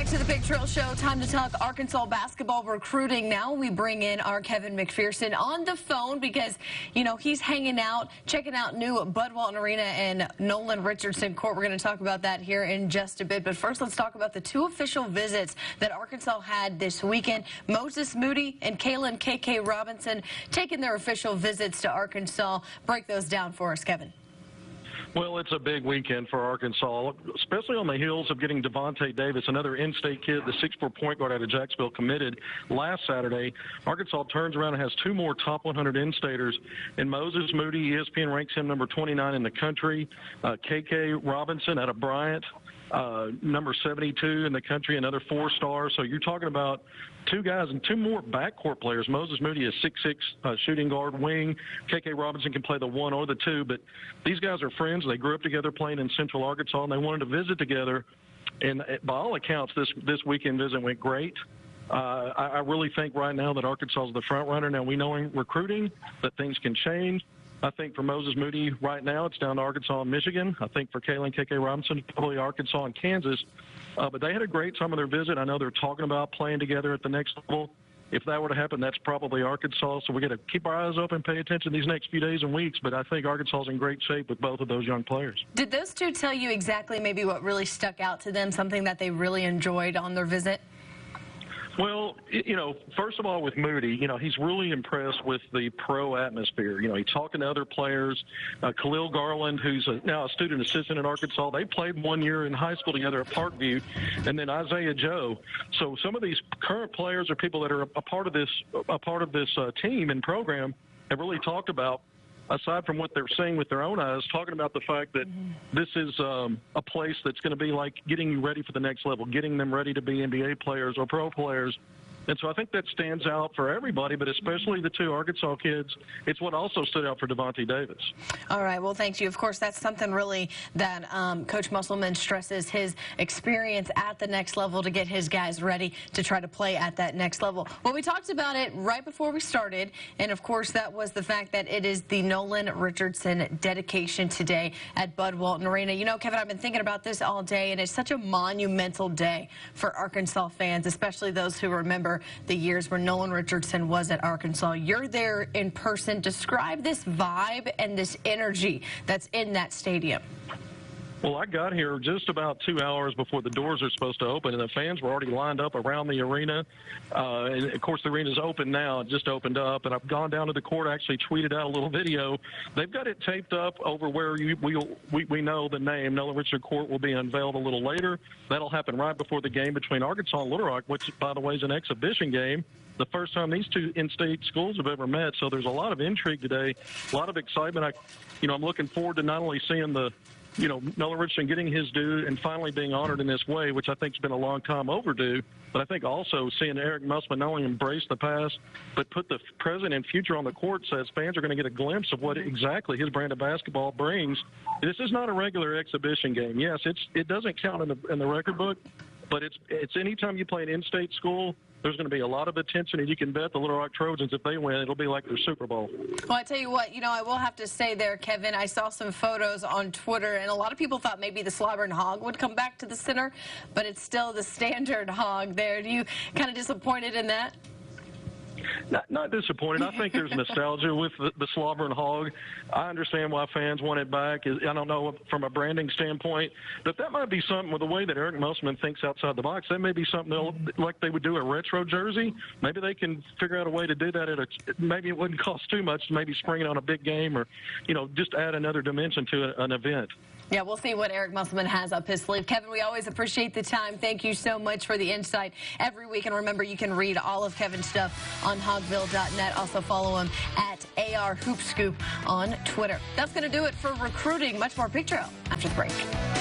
back to the Big Trail Show. Time to talk Arkansas basketball recruiting. Now we bring in our Kevin McPherson on the phone because, you know, he's hanging out, checking out new Bud Walton Arena and Nolan Richardson Court. We're going to talk about that here in just a bit. But first, let's talk about the two official visits that Arkansas had this weekend. Moses Moody and Kalen KK Robinson taking their official visits to Arkansas. Break those down for us, Kevin. Well, it's a big weekend for Arkansas, especially on the heels of getting Devontae Davis, another in-state kid, the 6'4" point guard out of Jacksonville, committed last Saturday. Arkansas turns around and has two more top 100 in-staters. And Moses Moody, ESPN ranks him number 29 in the country. KK Robinson out of Bryant, number 72 in the country, another 4-star. So you're talking about two guys and two more backcourt players. Moses Moody is 6'6", shooting guard, wing. KK Robinson can play the 1 or the 2. But these guys are friends. They grew up together playing in Central Arkansas, and they wanted to visit together. And by all accounts, this weekend visit went great. I really think right now that Arkansas is the front runner. Now, we know in recruiting that things can change. I think for Moses Moody right now, it's down to Arkansas and Michigan. I think for Kalen KK Robinson, probably Arkansas and Kansas. But they had a great time of their visit. I know they're talking about playing together at the next level. If that were to happen, that's probably Arkansas. So we got to keep our eyes open, pay attention these next few days and weeks. But I think Arkansas is in great shape with both of those young players. Did those two tell you exactly maybe what really stuck out to them, something that they really enjoyed on their visit? Well, you know, first of all, with Moody, you know, he's really impressed with the pro atmosphere. You know, he's talking to other players. Khalil Garland, who's now a student assistant at Arkansas, they played 1 year in high school together at Parkview, and then Isaiah Joe. So some of these current players are people that are a part of this team and program have really talked about, aside from what they're seeing with their own eyes, talking about the fact that this is a place that's going to be like getting you ready for the next level, getting them ready to be NBA players or pro players. And so I think that stands out for everybody, but especially the two Arkansas kids. It's what also stood out for Devontae Davis. All right. Well, thank you. Of course, that's something really that Coach Musselman stresses, his experience at the next level to get his guys ready to try to play at that next level. Well, we talked about it right before we started, and, of course, that was the fact that it is the Nolan Richardson dedication today at Bud Walton Arena. You know, Kevin, I've been thinking about this all day, and it's such a monumental day for Arkansas fans, especially those who remember the years where Nolan Richardson was at Arkansas. You're there in person. Describe this vibe and this energy that's in that stadium. Well, I got here just about 2 hours before the doors are supposed to open, and the fans were already lined up around the arena. And, of course, the arena's open now. It just opened up, and I've gone down to the court, actually tweeted out a little video. They've got it taped up over where we know the name. Nolan Richardson Court will be unveiled a little later. That'll happen right before the game between Arkansas and Little Rock, which, by the way, is an exhibition game. The first time these two in-state schools have ever met. So there's a lot of intrigue today, a lot of excitement. I'm looking forward to not only seeing Nolan Richardson getting his due and finally being honored in this way, which I think has been a long time overdue, but I think also seeing Eric Musselman not only embrace the past, but put the present and future on the court, says fans are going to get a glimpse of what exactly his brand of basketball brings. This is not a regular exhibition game. Yes, it doesn't count in the record book, but it's anytime you play an in-state school, there's going to be a lot of attention, and you can bet the Little Rock Trojans, if they win, it'll be like their Super Bowl. Well, I tell you what, I will have to say there, Kevin, I saw some photos on Twitter, and a lot of people thought maybe the Slobbering Hog would come back to the center, but it's still the standard hog there. Do you kind of disappointed in that? Not disappointed. I think there's nostalgia with the Slobbering Hog. I understand why fans want it back. I don't know from a branding standpoint, but that might be something with the way that Eric Musselman thinks outside the box. That may be something like they would do a retro jersey. Maybe they can figure out a way to do that maybe it wouldn't cost too much, maybe spring it on a big game or, just add another dimension to an event. Yeah, we'll see what Eric Musselman has up his sleeve. Kevin, we always appreciate the time. Thank you so much for the insight every week. And remember, you can read all of Kevin's stuff on hogville.net. Also follow him at AR Hoop Scoop on Twitter. That's going to do it for recruiting. Much more Big Trail after the break.